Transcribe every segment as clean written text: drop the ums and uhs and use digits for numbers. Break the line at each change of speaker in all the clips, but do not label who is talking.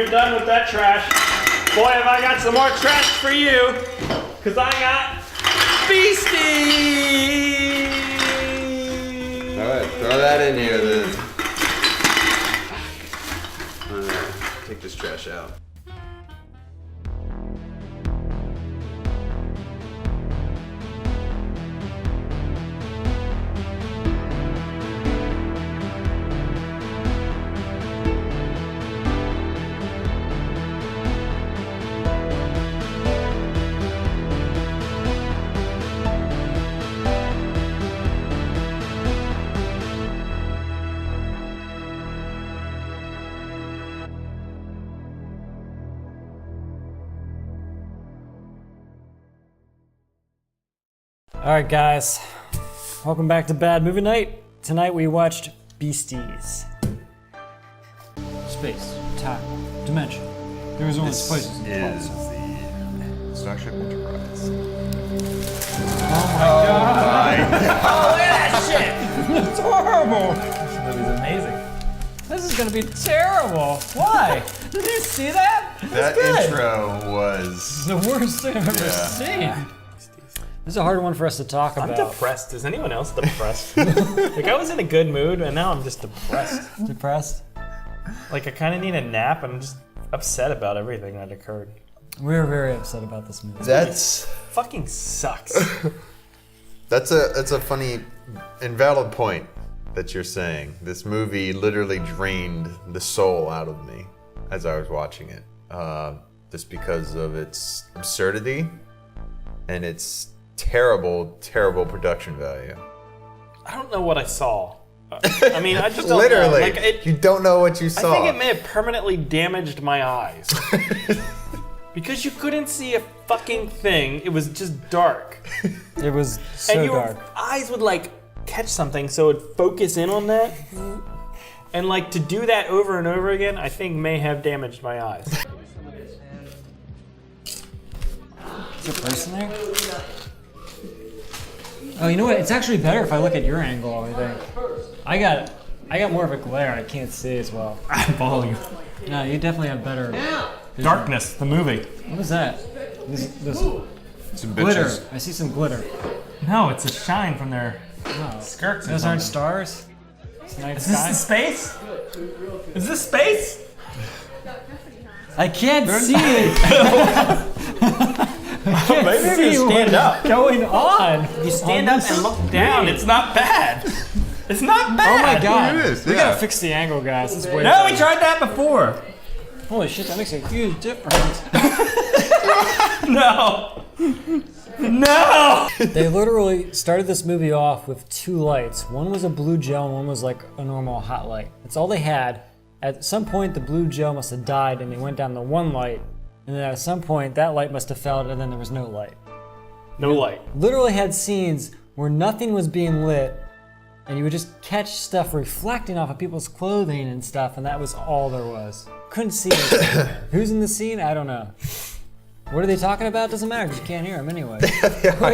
you're done with that trash, boy, have I got some more trash for you, because I got Beasties!
Alright, throw that in here then. Alright, take this trash out.
All right, guys, welcome back to Bad Movie Night. Tonight we watched Beasties. Space, time, dimension. There was only places.
This is the Starship Contreras.
Oh my god!
Oh, look at that shit!
It's horrible! This movie's amazing. This is gonna be terrible. Why? Did you see that?
That intro was
The worst thing I've ever seen. This is a hard one for us to talk about.
I'm depressed. Is anyone else depressed? Like, I was in a good mood, and now I'm just depressed.
Depressed?
Like, I kind of need a nap. I'm just upset about everything that occurred.
We're very upset about this movie.
That's
Fucking sucks.
that's a funny invalid point that you're saying. This movie literally drained the soul out of me as I was watching it. Just because of its absurdity and its terrible, terrible production value.
I don't know what I saw. I mean, I just don't
Literally,
know. Like,
you don't know what you saw.
I think it may have permanently damaged my eyes. Because you couldn't see a fucking thing. It was just dark.
It was so
and your
dark.
eyes would like catch something, so it'd focus in on that. And like to do that over and over again, I think may have damaged my eyes.
Is there a person there? Oh, you know what? It's actually better if I look at your angle, I think. I got more of a glare. I can't see as well.
I follow you.
No, you definitely have better.
Darkness, the movie.
What is that? This
Some
glitter.
bitches.
I see some glitter.
No, it's a shine from their
Oh.
skirts.
Those aren't stars? It's night
Is this
sky?
the space? Is this space?
I can't see it.
Maybe if you stand up.
Going on?
You stand up and look down. It's not bad. It's not
Oh
bad.
my god.
It is,
We
yeah.
gotta fix the angle, guys. It's way
No, we
better.
tried that before.
Holy shit, that makes a huge difference.
No. No.
They literally started this movie off with two lights. One was a blue gel and one was like a normal hot light. That's all they had. At some point, the blue gel must have died and they went down to one light. And then at some point, that light must have failed and then there was no light.
No light.
Literally had scenes where nothing was being lit and you would just catch stuff reflecting off of people's clothing and stuff, and that was all there was. Couldn't see it. Who's in the scene? I don't know. What are they talking about? Doesn't matter because you can't hear them anyway. We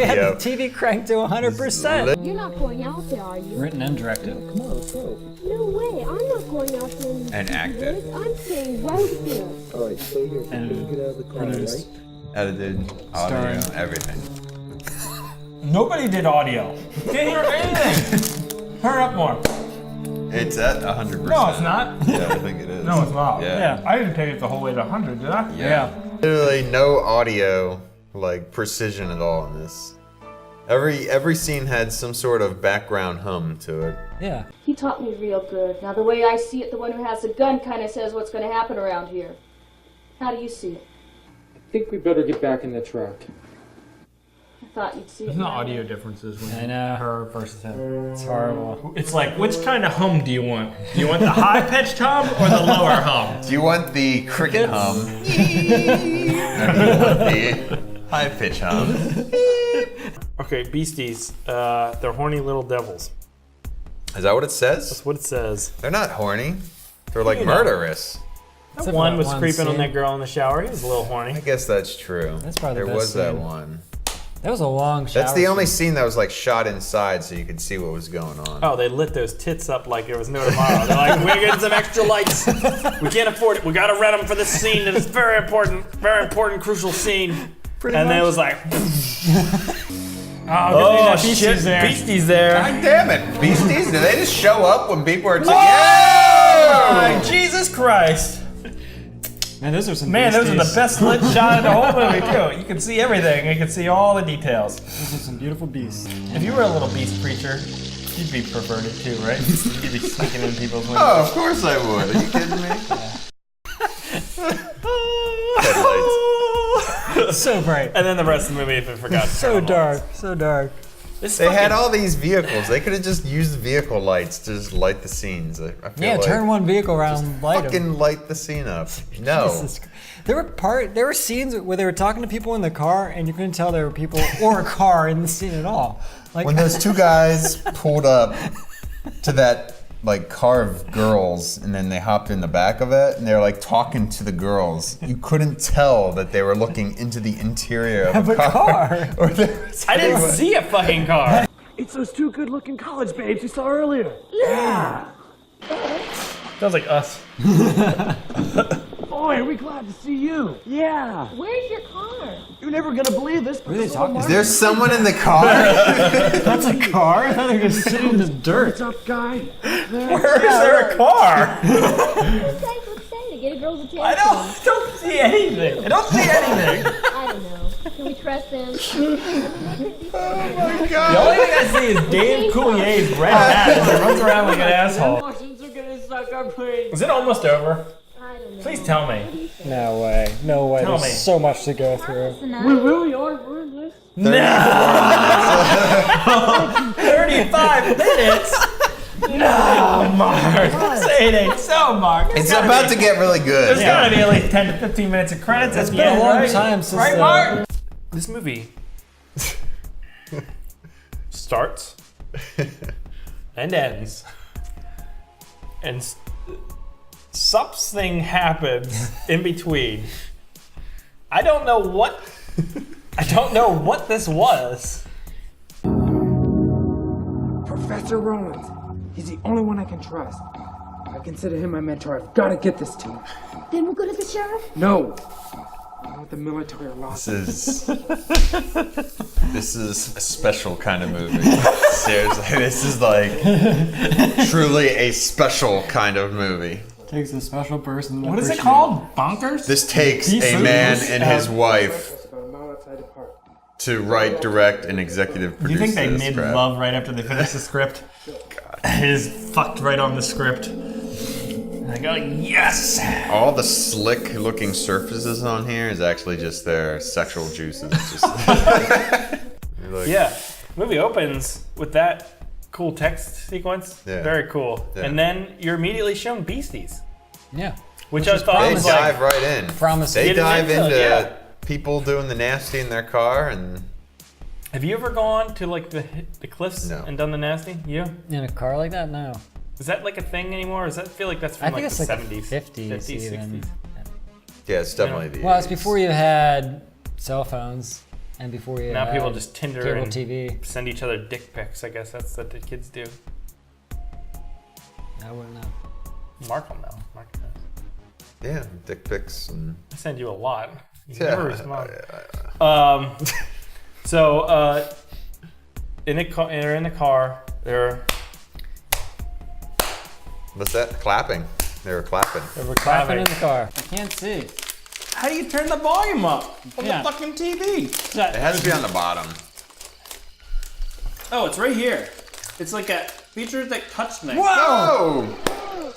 had the TV cranked to 100%.
You're not going out there, are you?
Written and directed.
Come on, go. No way, I'm not going out there
And acted.
I'm staying right here.
Alright, stay here.
And
Get out of the car,
produced.
right?
Edited, audio,
Starring.
everything.
Nobody did audio. Can't hear anything. Turn up more.
It's at 100%.
No, it's not.
Yeah, I think it is.
No, it's not.
Yeah.
I didn't take it the whole way to 100, did I?
Yeah.
Literally no audio, like precision at all in this. Every scene had some sort of background hum to it.
Yeah.
He taught me real good. Now, the way I see it, the one who has the gun kind of says what's going to happen around here. How do you see it?
I think we better get back in the truck.
I thought you'd see it.
There's no
my way.
audio differences when
I know.
her versus him.
It's horrible.
It's like, which kind of hum do you want? Do you want the high-pitched hum or the lower hum?
Do you want the cricket hum? Or do you want the high pitch hum?
Okay, Beasties, they're horny little devils.
Is that what it says?
That's what it says.
They're not horny. They're like
You know.
murderous.
That one
about
was
one
creeping on
scene.
that girl in the shower. He was a little horny.
I guess that's true.
That's probably the
there
best
was that
scene.
one.
That was a long shower.
That's the only scene that was like shot inside so you could see what was going on.
Oh, they lit those tits up like there was no tomorrow. They're like, we're getting some extra lights. We can't afford it. We gotta rent them for this scene. That is very important, crucial scene. And then it was like,
oh
shit,
shit,
Beasties there.
God damn it. Beasties? Do they just show up when people are
Oh, Jesus Christ.
Man, those are some
Man, those are the
beasties.
best lit shot of the whole movie, too. You can see everything. You can see all the details.
Those are some beautiful beasts.
If you were a little beast creature, you'd be perverted too, right? You'd be sneaking in people's windows.
Oh, of course I would. Are you kidding me? Headlights.
So bright.
And then the rest of the movie, if I forgot.
So dark. So dark.
They had all these vehicles. They could have just used vehicle lights to just light the scenes. I feel
Yeah,
like
turn one vehicle around and light 'em.
fucking light the scene up. No.
Jesus Christ. There were scenes where they were talking to people in the car, and you couldn't tell there were people or a car in the scene at all. Like
When those two guys pulled up to that like car of girls, and then they hopped in the back of it, and they were like talking to the girls. You couldn't tell that they were looking into the interior of a car. Or
I didn't see a fucking car.
It's those two good-looking college babes you saw earlier.
Sounds like us.
Boy, are we glad to see you. Yeah.
Where's your car?
You're never gonna believe this.
What are they talking
Is there someone in the car?
That's a car? I thought they were just sitting in the dirt.
What's up, guy?
Where is there a car?
Let's say to get a girl's attention.
I don't see anything. I don't see anything.
I don't know. Can we trust them?
Oh my
The
god.
only thing I see is Dave Coulier's red hat as he runs around like an asshole.
Martians are gonna suck our brains.
Is it almost over?
I don't know.
Please tell me.
No way. No way.
Tell
There's
me.
so much to go through.
We really are ruined this.
No! 35 minutes? No, Mark. Say it ain't so, Mark.
It's about to get really good.
There's gotta be at least 10 to 15 minutes of credits at the
been a
end,
long
right?
time since
Right,
the-
Mark? This movie starts and ends, and something happens in between. I don't know what this was.
Professor Rollins. He's the only one I can trust. I consider him my mentor. I've got to get this to him.
Then we'll go to the sheriff?
No. I want the military lost.
This is a special kind of movie. Seriously, this is like truly a special kind of movie.
Takes a special person. to
What is it
appreciate
called? Bonkers?
This takes a man and his wife
It's about a mile outside the park.
to write, direct, and executive
Do you
produce
think they
this
made
crap.
love right after they finished the script? It is fucked right on the script. And I go, yes!
All the slick-looking surfaces on here is actually just their sexual juices. It's just like,
Yeah, movie opens with that cool text sequence.
Yeah.
Very cool.
Yeah.
And then you're immediately shown Beasties,
Yeah.
which I thought
They
was
dive
like,
right in.
Promising.
They
Get
dive
into
into
it, yeah.
people doing the nasty in their car, and
have you ever gone to like the cliffs
No.
and done the nasty? You?
In a car like that? No.
Is that like a thing anymore? Or does that feel like that's from
I think
like
it's
the
like
70s?
50s
50s,
even.
60s?
yeah, it's definitely the.
Well, it's
80s.
before you had cell phones and before you
Now
had
people just Tinder
cable
and
TV.
send each other dick pics. I guess that's what the kids do.
I wouldn't know.
Mark will know. Mark knows.
Yeah, dick pics and.
I send you a lot. You
Yeah,
never respond. So they're in the car. They're
What's that? Clapping. They were clapping.
Clapping
clapping.
in the car. I can't see.
How do you turn the volume up on
Yeah.
the fucking TV?
It has to be on the bottom.
Oh, it's right here. It's like a features that touch thing.
Oh!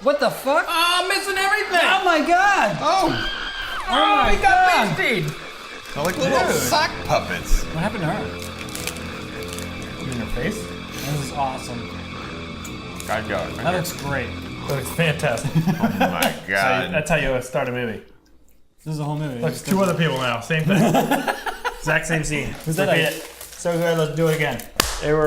What the fuck?
Oh, I'm missing everything.
Oh my god!
Oh!
Oh, we got Beasties.
They're like little sock puppets.
What happened to her?
In her face.
This is awesome.
God, God.
That looks great.
Looks fantastic.
Oh my God.
That's how you start a movie.
This is a whole movie.
Looks two other people now. Same thing. Exact same scene.
Was that
Repeat
a-
it. So good. Let's do it again. They were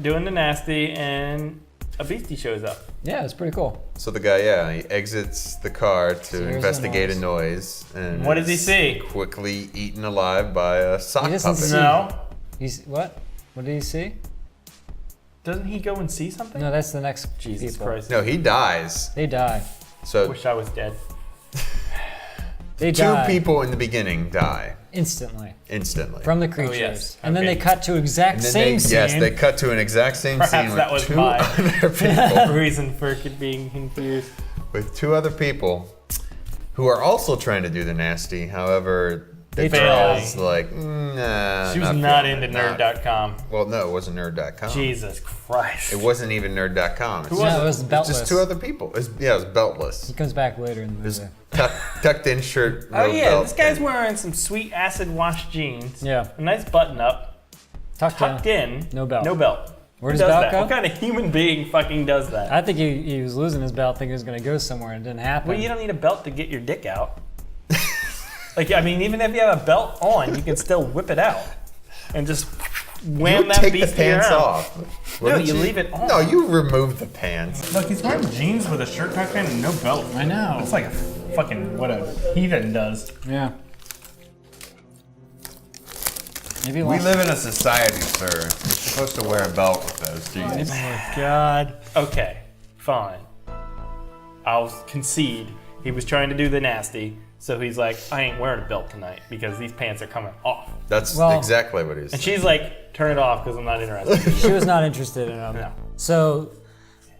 doing the nasty, and a beastie shows up.
Yeah, it's pretty cool.
So the guy, he exits the car to
hears
investigate
the
a noise. And
What does he
is
see?
Quickly eaten alive by a sock
He doesn't
puppet.
see-
No.
He's what? What did he see?
Doesn't he go and see something?
No, that's the next
Jesus
people.
Christ.
No, he dies.
They die.
So
Wish I was dead.
They
two
die
people in the beginning die
instantly
instantly.
from the creatures,
yes.
and then
Okay.
they cut to exact
And then
same
they,
scene.
yes, they cut to an exact same
Perhaps
scene
that
with
was
two
my-
other people.
Reason for being confused.
With two other people who are also trying to do the nasty. However, the
They
girl's
failed.
like, nah.
She was not
feeling
into
it, not-
nerd.com.
Well, no, it wasn't nerd.com.
Jesus Christ.
It wasn't even nerd.com. It's
Who
no,
was
it was beltless.
just two other people. It was beltless.
He comes back later in the movie.
Tucked in shirt.
Oh
no
yeah,
belt.
this guy's wearing some sweet acid wash jeans.
Yeah.
A nice button up,
Tucked
in.
No belt.
No belt.
Where
Who
does
does
belt
that?
go?
What kind of human being fucking does that?
I think he was losing his belt, thinking he was going to go somewhere, and it didn't happen.
Well, you don't need a belt to get your dick out. Like, I mean, even if you have a belt on, you can still whip it out and just wham
You
that
take the
beastie
pants
around.
off.
No,
Wouldn't
you leave it on.
No, you remove the pants.
Look, he's wearing jeans with a shirt tucked in and no belt.
I know.
It's like a fucking what a heathen does.
Yeah. Maybe
We live in a society, sir. You're supposed to wear a belt with those jeans.
Oh God.
Okay, fine. I'll concede he was trying to do the nasty, so he's like, I ain't wearing a belt tonight because these pants are coming off.
That's
Well-
exactly what he's
And she's like, turn it off because I'm not interested.
She was not interested in him.
No.
So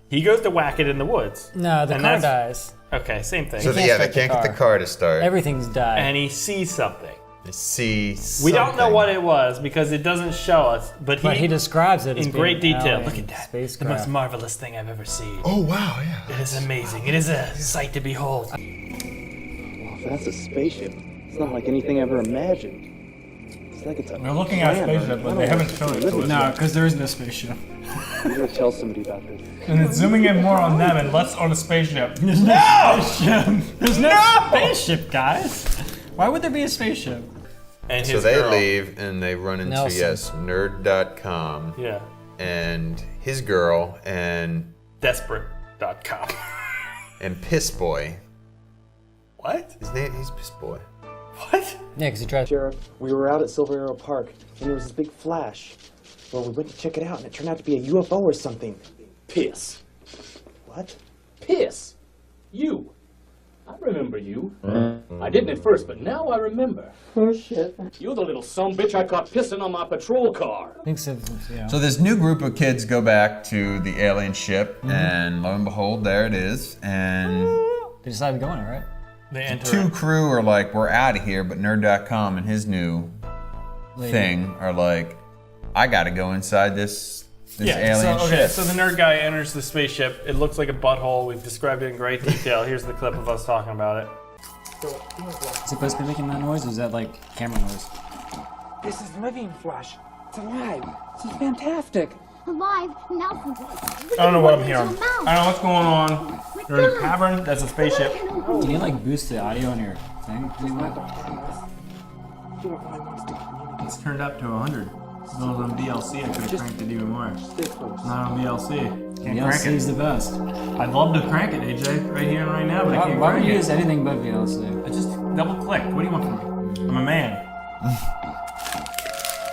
He goes to whack it in the woods.
no, the
And
car
that's-
dies.
Okay, same thing.
So
can't
they
start the
can't get the
car.
car to start.
Everything's died.
And he sees something.
They see
We don't know
something.
what it was because it doesn't show us, but
But he describes it as
in
being
great
an
detail.
alien
Look at that. The
spacecraft.
most marvelous thing I've ever seen.
Oh wow, yeah.
It is amazing. It is a sight to behold.
If that's a spaceship, it's not like anything ever imagined. It's like it's a
We're looking at a
plan,
spaceship,
I
but
don't
they
know
haven't
what
shown it
to
to us.
No, because there is no spaceship.
I'm gonna tell somebody about this.
And it's zooming in more on them and less on a spaceship.
There's no spaceship. There's no spaceship, guys. Why would there be a spaceship?
And
So
his
they
girl.
leave and they run into
Nelson.
nerd.com
Yeah.
and his girl and
Desperate.com.
Piss Boy.
What?
His name he's Piss Boy.
What?
Yeah, because he tried.
Sheriff, we were out at Silver Arrow Park, and there was this big flash. Well, we went to check it out, and it turned out to be a UFO or something.
Piss.
What?
Piss. You. I remember you. I didn't at first, but now I remember.
Oh, shit.
You're the little sumbitch I caught pissing on my patrol car.
Thinks of, yeah.
So this new group of kids go back to the alien ship, and lo and behold, there it is. And
They decided to go in it, right?
They enter.
two crew are like, we're out of here, but nerd.com and his new thing are like, I gotta go inside this alien ship.
So the nerd guy enters the spaceship. It looks like a butthole. We've described it in great detail. Here's the clip of us talking about it.
Is it supposed to be making that noise, or is that like camera noise?
This is living flesh. It's alive. This is fantastic.
Alive, Nelson.
I don't know what I'm hearing. I don't know what's going on. They're in a cavern. That's a spaceship.
Can you like boost the audio on your thing?
It's turned up to 100. If it was on DLC, I could have cranked it even more. Not on DLC. Can't crank
VLC is
it.
the best.
I'd love to crank it, AJ, right here and right now, but I
Why,
can't
why would
crank
you
it.
use anything but VLC?
I just double clicked. What do you want from me? I'm a man.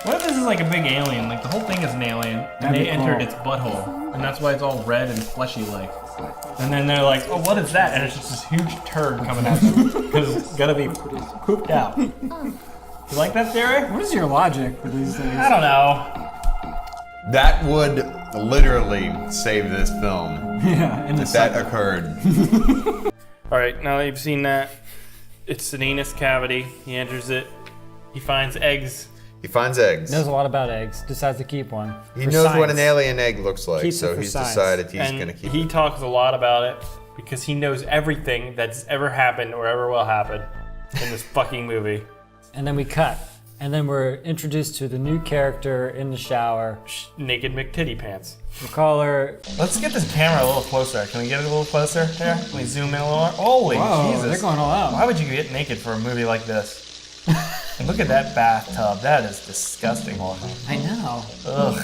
What if this is like a big alien? Like the whole thing is an alien, and
That'd
they
be
entered
cool.
its butthole, and that's why it's all red and fleshy like. And then they're like, "Oh, what is that?" And it's just this huge turd coming out because it's gotta be pooped out. You like that theory?
What is your logic for these things?
I don't know.
That would literally save this film
Yeah, in the
if that occurred.
All right, now that you've seen that, it's an anus cavity. He enters it. He finds eggs.
He finds eggs.
knows a lot about eggs. Decides to keep one.
He
For
knows what
science.
an alien egg looks like,
Keeps it
so
for
he's
science.
decided he's
And
gonna keep
he
it.
talks a lot about it because he knows everything that's ever happened or ever will happen in this fucking movie.
And then we cut. And then we're introduced to the new character in the shower.
Naked McTitty Pants.
We call her.
Let's get this camera a little closer. Can we get it a little closer here? Can we zoom in a little more? Holy Jesus.
They're going all out.
Why would you get naked for a movie like this? And look at that bathtub. That is disgusting.
I know.
Ugh,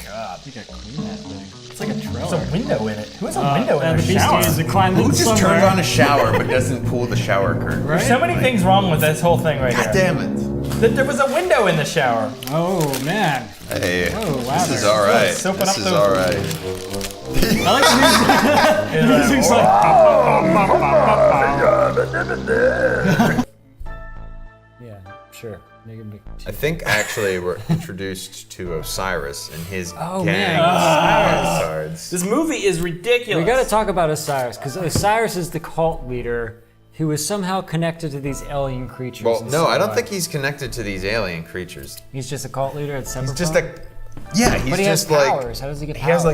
God.
You gotta clean that thing. It's like a
There's
trailer.
a window in it. Who has a window in
And
their
the
shower?
Beasties are climbing
Who just
somewhere.
turns on a shower but doesn't pull the shower curtain?
There's so many things wrong with this whole thing right
God
here.
damn it.
That there was a window in the shower.
Oh man.
Hey,
Oh, wow,
this is
there's-
alright.
Soaping
This
up
is
those-
alright.
I like the music. Music's like. Yeah, sure. Make it big.
I think actually we're introduced to Osiris and his
Oh,
gang
man.
of cards.
This movie is ridiculous.
We gotta talk about Osiris, because Osiris is the cult leader who is somehow connected to these alien creatures.
Well,
in
no,
some
I don't
way.
think he's connected to these alien creatures.
He's just a cult leader at separate.
He's just
from?
yeah, he's
But he has
just like
powers. How does he get
he
powers?
has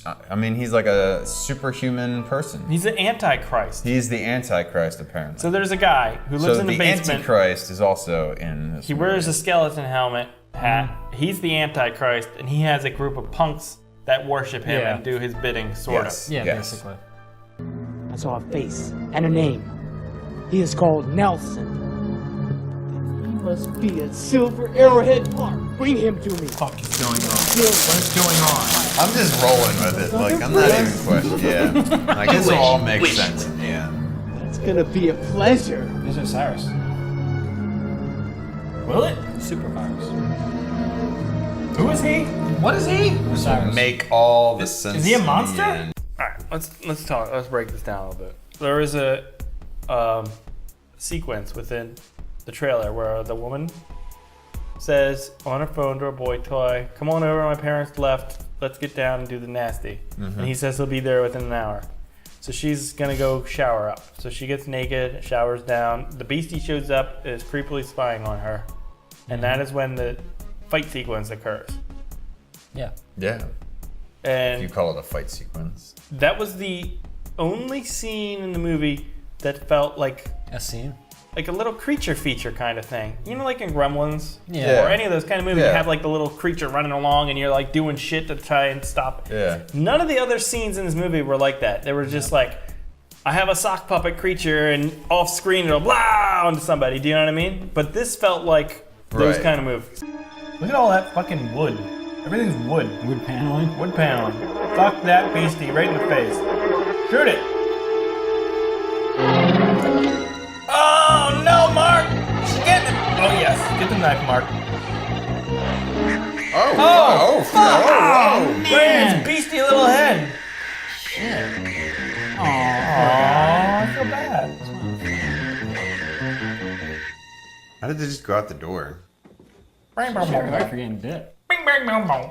like I mean, he's like a superhuman person.
He's the Antichrist.
He's the Antichrist, apparently.
So there's a guy who lives
So
in the
the
basement.
Antichrist is also in this
He
movie.
wears a skeleton helmet, hat. He's the Antichrist, and he has a group of punks that worship him
Yeah.
and do his bidding, sort
Yes.
of.
Yeah,
Yes.
basically.
I saw a face and a name. He is called Nelson. He must be at Silver Arrowhead Park. Bring him to me.
Fuck is going on? What is going on?
I'm just rolling with it. Like, I'm not even questioning. Yeah. I guess it all makes sense in the end.
It's gonna be a pleasure.
There's Osiris.
Will it?
Super virus.
Who is he? What is he?
Osiris.
Make all the sense.
Is he a
in the
monster?
end.
All right, let's talk. Let's break this down a little bit. There is a sequence within the trailer where the woman says on her phone to her boy toy, "Come on over. My parents left. Let's get down and do the nasty." And he says he'll be there within an hour. So she's gonna go shower up. So she gets naked, showers down. The Beastie shows up, is creepily spying on her, and that is when the fight sequence occurs.
Yeah.
Yeah.
And
If you call it a fight sequence.
that was the only scene in the movie that felt like
A scene.
a little creature feature kind of thing. You know, like in Gremlins?
Yeah.
Or any of those kind of movies, you
Yeah.
have like the little creature running along and you're like doing shit to try and stop.
Yeah.
None of the other scenes in this movie were like that. They were just like, I have a sock puppet creature and off screen it'll blah onto somebody. Do you know what I mean? But this felt like those
Right.
kind of movies. Look at all that fucking wood. Everything's wood.
Wood paneling.
Wood paneling. Fuck that Beastie right in the face. Shoot it. Oh no, Mark! She's getting him. Oh yes, get the knife, Mark.
Oh, oh, oh,
Right in his beastie little head.
Aw.
Aww, I feel bad.
How did they just go out the door?
Bang, bang,
Sorry
bang,
for getting bit.
bang, bang, bang, bang.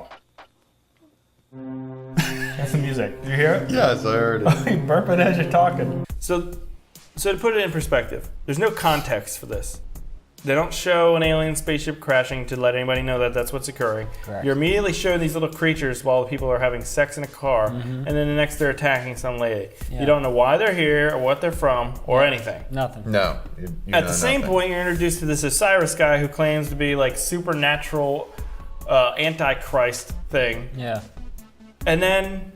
That's the music. Did you hear it?
Yes, I heard it.
You burp it as you're talking. So to put it in perspective, there's no context for this. They don't show an alien spaceship crashing to let anybody know that that's what's occurring.
Correct.
You're immediately showing these little creatures while the people are having sex in a car, and then the next they're attacking some lady.
Yeah.
You don't know why they're here or what they're from or anything.
Nothing.
No. You
At
know
the same
nothing.
point, you're introduced to this Osiris guy who claims to be like supernatural antichrist thing.
Yeah.
And then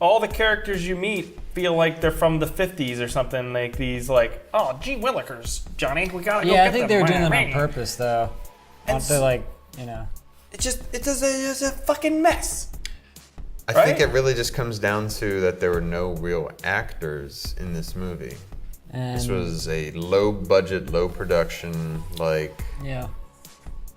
all the characters you meet feel like they're from the 50s or something. Like these, like, oh, gee willikers, Johnny, we gotta go
Yeah, I
get
think
them.
they were doing that on purpose, though.
And
Aren't they like, you know?
It's a fucking mess.
I think
right?
it really just comes down to that there were no real actors in this movie.
And
This was a low budget, low production, like,
yeah.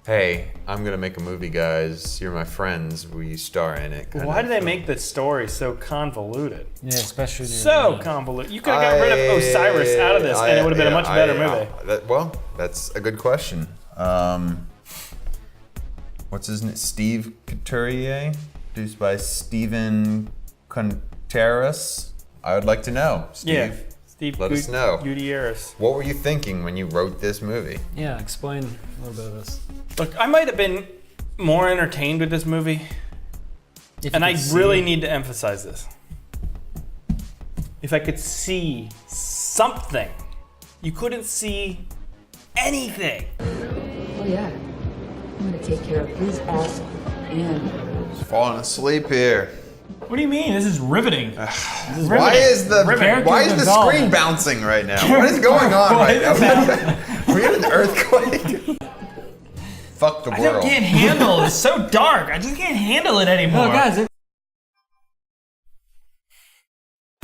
hey, I'm gonna make a movie, guys. You're my friends. Will you star in it? kind
Why
of
do they
film.
make the story so convoluted?
Yeah, especially the
So convoluted. You could have got rid of Osiris out of this, and it would have been a much better movie.
Well, that's a good question. What's his name? Steve Couturier, produced by Steven Contreras. I would like to know, Steve.
Yeah. Steve
Let us know.
Gutierrez.
What were you thinking when you wrote this movie?
Yeah, explain a little bit of this.
Look, I might have been more entertained with this movie,
If
and
you
I
could see
really
it.
need to emphasize this. If I could see something, you couldn't see anything.
Oh yeah. I'm gonna take care of his ass and
Just falling asleep here.
What do you mean? This is riveting.
Why is the
Character
screen bouncing right now? What is going on right now? We had an earthquake. Fuck the
I
world.
just can't handle it. It's so dark. I just can't handle it anymore.
Oh, guys,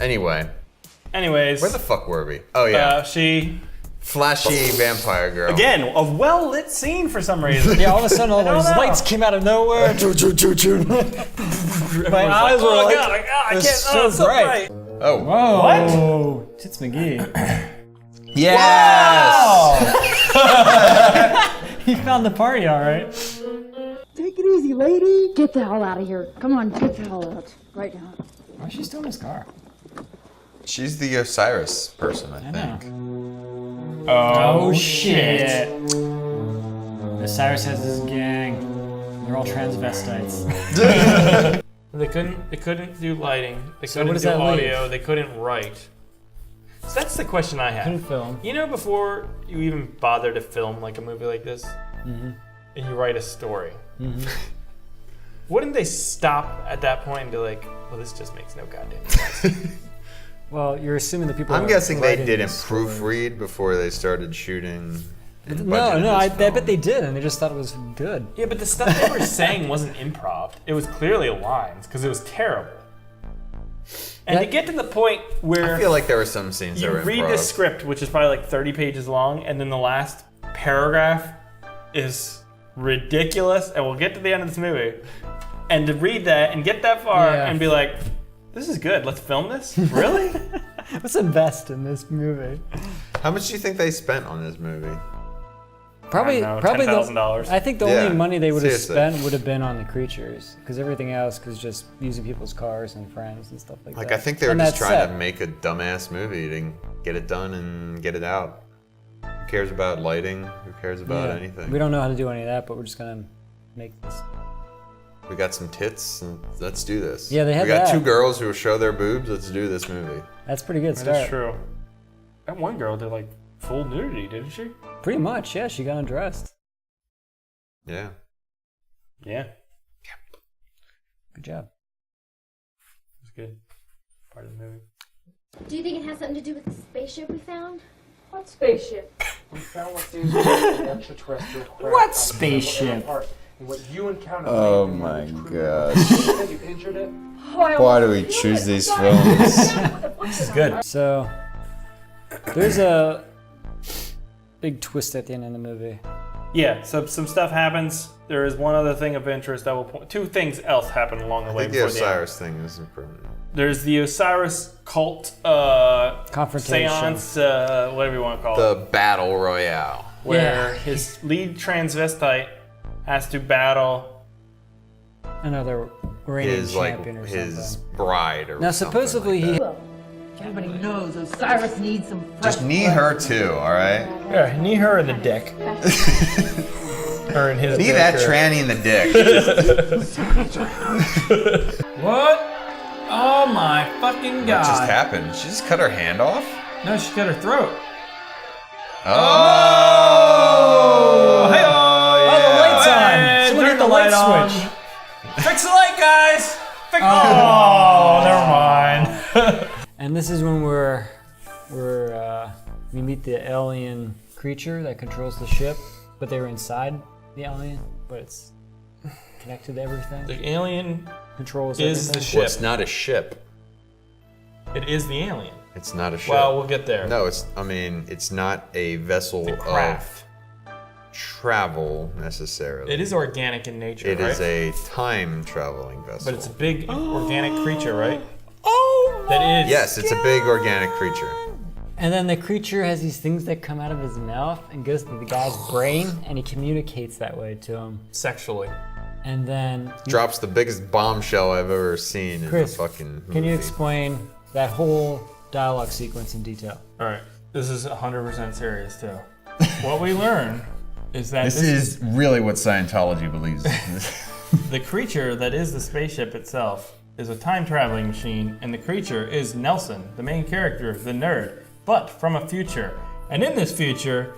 Anyways.
Where the fuck were we? Oh yeah.
She.
Flashy vampire girl.
Again, a well-lit scene for some reason.
Yeah, all of a sudden all those
know.
lights came out of nowhere. My eyes were like,
I can't.
so
So
bright.
Oh.
Whoa.
What?
Tits McGee.
Yes!
He found the party, all right.
Take it easy, lady. Get the hell out of here. Come on, get the hell out. Right now.
Why is she still in his car?
She's the Osiris person, I think.
Oh shit. Osiris has this gang. They're all transvestites.
They couldn't do lighting. They
So
couldn't
what does
do
that
audio.
leave?
They couldn't write. So that's the question I have.
Couldn't film.
You know, before you even bother to film like a movie like this,
Mm-hmm.
and you write a story, wouldn't they stop at that point and be like, "Well, this just makes no goddamn sense."
Well, you're assuming the people.
I'm
are
guessing they
writing
didn't
this story.
proofread before they started shooting. and
No,
budgeted
I
this
bet
film.
they did, and they just thought it was good.
Yeah, but the stuff they were saying wasn't improv. It was clearly lines because it was terrible. And to get to the point where
I feel like there were some scenes that
you
were
read
improv.
this script, which is probably like 30 pages long, and then the last paragraph is ridiculous, and we'll get to the end of this movie. And to read that and get that far
Yeah.
and be like, this is good, let's film this? Really?
Let's invest in this movie.
How much do you think they spent on this movie?
Probably
$10,000.
I think the
Yeah,
only money they would have
seriously.
spent would have been on the creatures, because everything else was just using people's cars and friends and stuff like that.
Like, I think they were
And
just
that
trying
set.
to make a dumbass movie to get it done and get it out. Who cares about lighting? Who cares about
Yeah.
anything?
We don't know how to do any of that, but we're just gonna make this.
We got some tits, and let's do this.
Yeah, they had
We got
that.
two girls who show their boobs. Let's do this movie.
That's a pretty good
That
start.
is true. That one girl did like full nudity, didn't she?
Pretty much, yeah. She got undressed.
Yeah.
Yeah,
Good job.
it was good. Part of the movie.
Do you think it has something to do with the spaceship we found?
What spaceship?
We found what seems to be an extraterrestrial craft.
What spaceship?
And what you encountered.
Oh
may
my
have been one
gosh.
of its crew. You injured it.
Why do we choose these films?
This is good.
So there's a big twist at the end of the movie.
Yeah, so some stuff happens. There is one other thing of interest that will point. Two things else happen along the
I
way
think the
before the end.
Osiris thing is important.
There's the Osiris cult
Confrontation.
seance, whatever you want to call it,
The Battle Royale.
where his lead transvestite has to battle.
Another reigning
His like
champion or
his
something.
bride or
Now
something
supposedly
like
he.
that.
Everybody knows Osiris needs some fresh
Just knee her too, all right?
Yeah, knee her in the dick. Or in his
Knee
dick.
that
or-
tranny in the dick.
What? Oh my fucking god.
What just happened? She just cut her hand off?
No, she cut her throat.
Oh!
Hey,
Oh, the light's on! Someone hit the light
switch.
switch.
Fix the light, guys! Oh, never mind.
And this is when we meet the alien creature that controls the ship, but they were inside the alien, but it's connected to everything.
The alien
Controls
is the
everything.
ship.
Well, it's not a ship.
It is the alien.
It's not a ship.
Well, we'll get there.
No, it's not a vessel
It's a craft.
of travel necessarily.
It is organic in nature,
It
right?
is a time traveling vessel.
But it's a big organic creature, right? Oh, that is.
Yes, it's a big organic creature.
And then the creature has these things that come out of his mouth and goes to the guy's brain, and he communicates that way to him.
Sexually.
And then,
Drops the biggest bombshell I've ever seen
Chris,
in a fucking movie.
can you explain that whole dialogue sequence in detail?
All right. This is 100% serious, too. What we learn is that
This is really what Scientology believes.
the creature that is the spaceship itself is a time traveling machine, and the creature is Nelson, the main character, the nerd, but from a future. And in this future,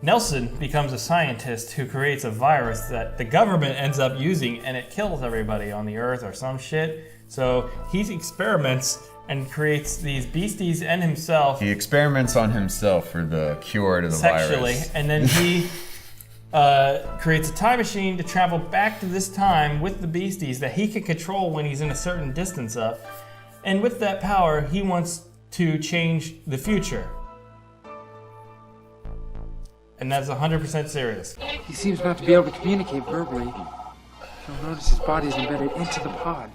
Nelson becomes a scientist who creates a virus that the government ends up using, and it kills everybody on the Earth or some shit. So he experiments and creates these beasties and himself
He experiments on himself for the cure to the
sexually,
virus.
and then he creates a time machine to travel back to this time with the beasties that he can control when he's in a certain distance of. And with that power, he wants to change the future. And that's 100% serious.
He seems not to be able to communicate verbally. You'll notice his body is embedded into the pod.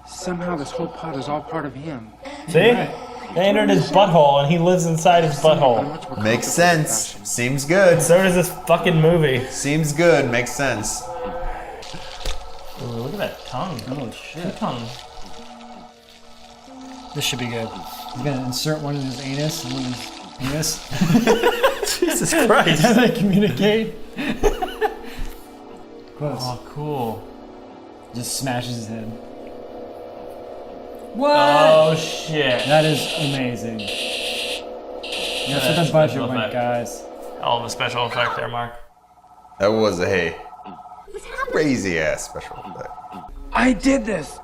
Somehow this whole pod is all part of him.
See? They entered his butthole and he lives inside his butthole.
Makes sense. Seems good.
So does this fucking movie.
Seems good. Makes sense.
Ooh, look at that tongue.
Oh shit.
Tongue.
This should be good. He's gonna insert one in his anus and one in his penis.
Jesus Christ.
How they communicate. Close.
Oh, cool.
Just smashes his head. What?
Oh shit.
That is amazing. That's what the budget went, guys.
Hell of a special effect there, Mark.
That was a crazy ass special effect.
I did this!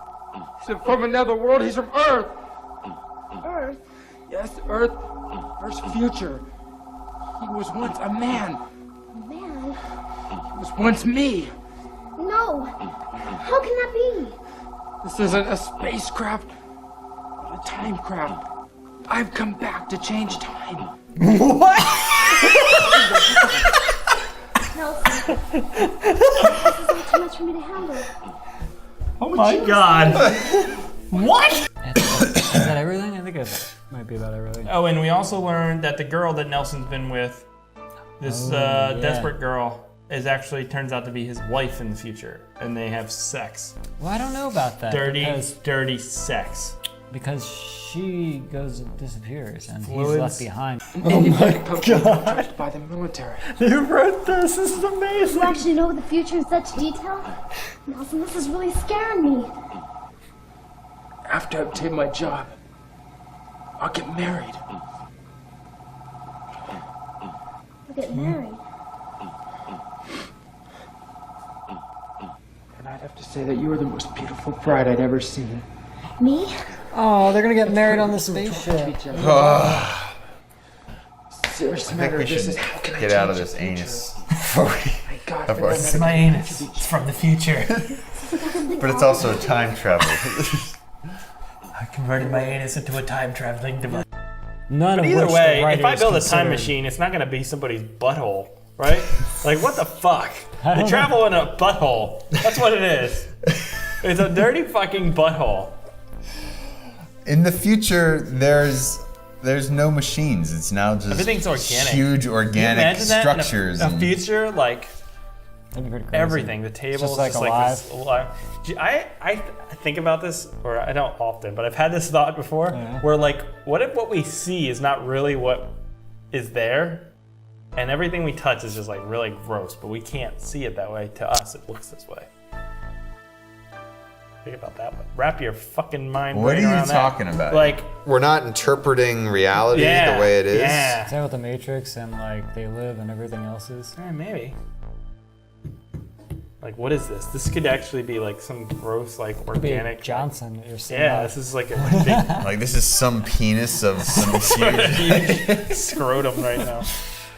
He's from another world, he's from Earth!
Earth?
Yes, Earth. Earth's future. He was once a man.
Man?
He was once me.
No! How can that be?
This isn't a spacecraft, but a time craft. I've come back to change time.
What?
Nelson. This is all too much for me to handle.
Oh my god. What?
Is that everything? I think it might be about everything.
Oh, and we also learned that the girl that Nelson's been with, this desperate girl, is actually turns out to be his wife in the future, and they have sex.
Well, I don't know about that.
Dirty sex.
Because she goes and disappears, and
Fluids.
he's left behind.
Oh my god! By the military.
You wrote this. This is amazing.
You actually know the future in such detail? Nelson, this is really scaring me.
After I obtain my job, I'll get married.
I'll get married.
And I'd have to say that you were the most beautiful bride I'd ever seen.
Me?
Oh, they're gonna get married on the spaceship.
Serious
I
matter
think we
of this
should
is how can I
get out of
change
this
the future?
anus before we.
My God,
before-
This is my anus. It's from the future.
But it's also time travel.
I converted my anus into a time traveling device.
None
But
of
either
which
way,
the
if I build a
writers
time
considered.
machine, it's not gonna be somebody's butthole, right? Like, what the fuck?
I
They
don't
travel in a butthole. That's what it is. It's a dirty fucking butthole.
In the future, there's no machines. It's now just
Everything's organic.
huge
Can you
organic
imagine that in
structures.
a
and-
future, like
That'd be pretty crazy.
everything, the tables,
Just like
this alive. I think about this, or I don't often, but I've had this thought before, where like, what if what we see is not really what is there, and everything we touch is just like really gross, but we can't see it that way. To us, it looks this way. Think about that one. Wrap your fucking mind.
What are
brain
you
around that.
talking about?
Like,
We're not interpreting reality
yeah,
the way it is.
Yeah,
Is that what the Matrix and like they live and everything else is?
Maybe. Like, what is this? This could actually be like some gross, like
Could be
organic.
Johnson or something.
Yeah, this is like a big
Like this is some penis of some huge.
scrotum right now.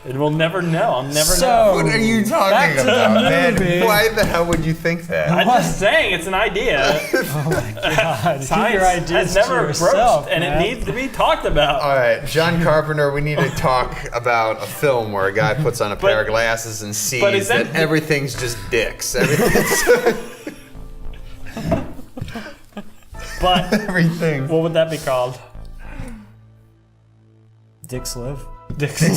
And we'll never know. I'll never
So-
know.
What are you
Back
talking
to the
about, man?
movie.
Why the hell would you think that?
I'm just saying, it's an idea.
Oh my god. Keep
Science
your ideas
has
to
never
yourself,
broached, and
man.
it needs to be talked about.
All right, John Carpenter, we need to talk about a film where a guy puts on a pair of
But-
glasses and sees
but is
that
that-
everything's just dicks. Everything's
But
Everything.
what would that be called?
Dick's live.
Dixon.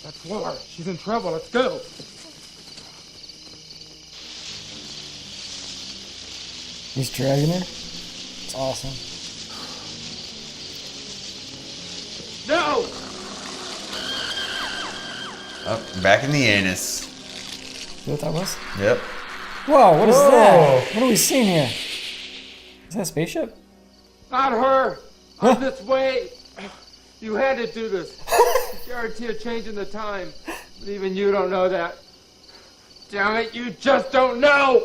That's Laura. She's in trouble. Let's go.
He's dragging her. It's awesome.
No!
Oh, back in the anus.
See what that was?
Yep.
Whoa, what is
Whoa.
that? What are we seeing here? Is that a spaceship?
Not her! I'm this way! You had to do this. Guarantee a change in the time. But even you don't know that. Damn it, you just don't know!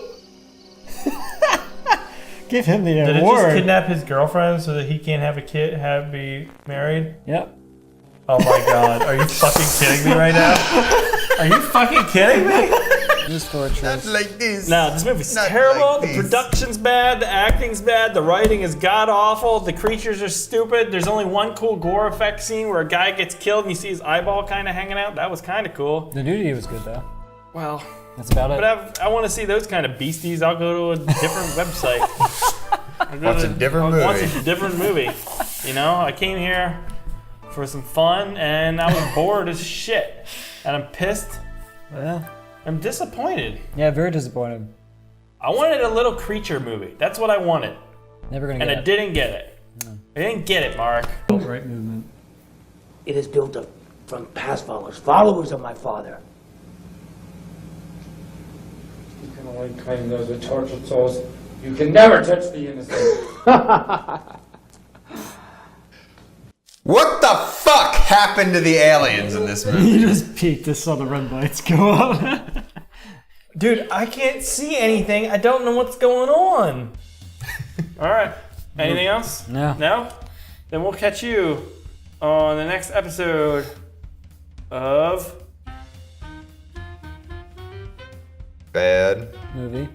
Give him the
Did it
award.
just kidnap his girlfriend so that he can't have a kid, be married?
Yep.
Oh my god, are you fucking kidding me right now? Are you fucking kidding me?
This torturous.
Not like this.
No, this movie's
Not
terrible.
like
The
this.
production's bad. The acting's bad. The writing is god awful. The creatures are stupid. There's only one cool gore effect scene where a guy gets killed and you see his eyeball kind of hanging out. That was kind of cool.
The nudity was good though.
Well,
That's about it.
but I want to see those kind of beasties. I'll go to a different website.
Watch a different movie.
Watch a different movie. You know, I came here for some fun and I was bored as shit. And I'm pissed.
Yeah.
I'm disappointed.
Yeah, very disappointed.
I wanted a little creature movie. That's what I wanted.
Never gonna
And
get
I
it.
didn't get it. I didn't get it, Mark.
Right movement.
It is built up from past followers of my father.
You can only claim those are tortured souls. You can never touch the innocent.
What the fuck happened to the aliens in this movie?
You just peeked and saw the red lights go up.
Dude, I can't see anything. I don't know what's going on. All right. Anything else?
No.
No? Then we'll catch you on the next episode of
Bad.
Movie.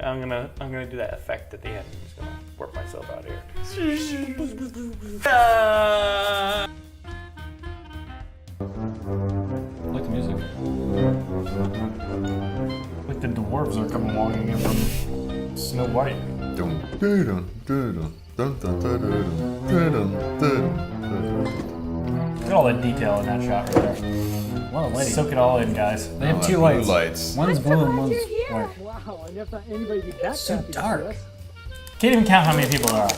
I'm gonna do that effect at the end. I'm just gonna work myself out here.
Like the music.
Like the dwarves are coming walking in from Snow White.
Dun, dun, dun, dun, dun, dun, dun, dun, dun, dun.
Look at all that detail in that shot right there.
What a lady.
Soak it all in, guys.
They have
Oh,
two
blue
lights.
lights.
One's blue and one's white.
Wow, I never thought anybody'd be that
So
happy to see
dark.
us.
Can't even count how many people there are.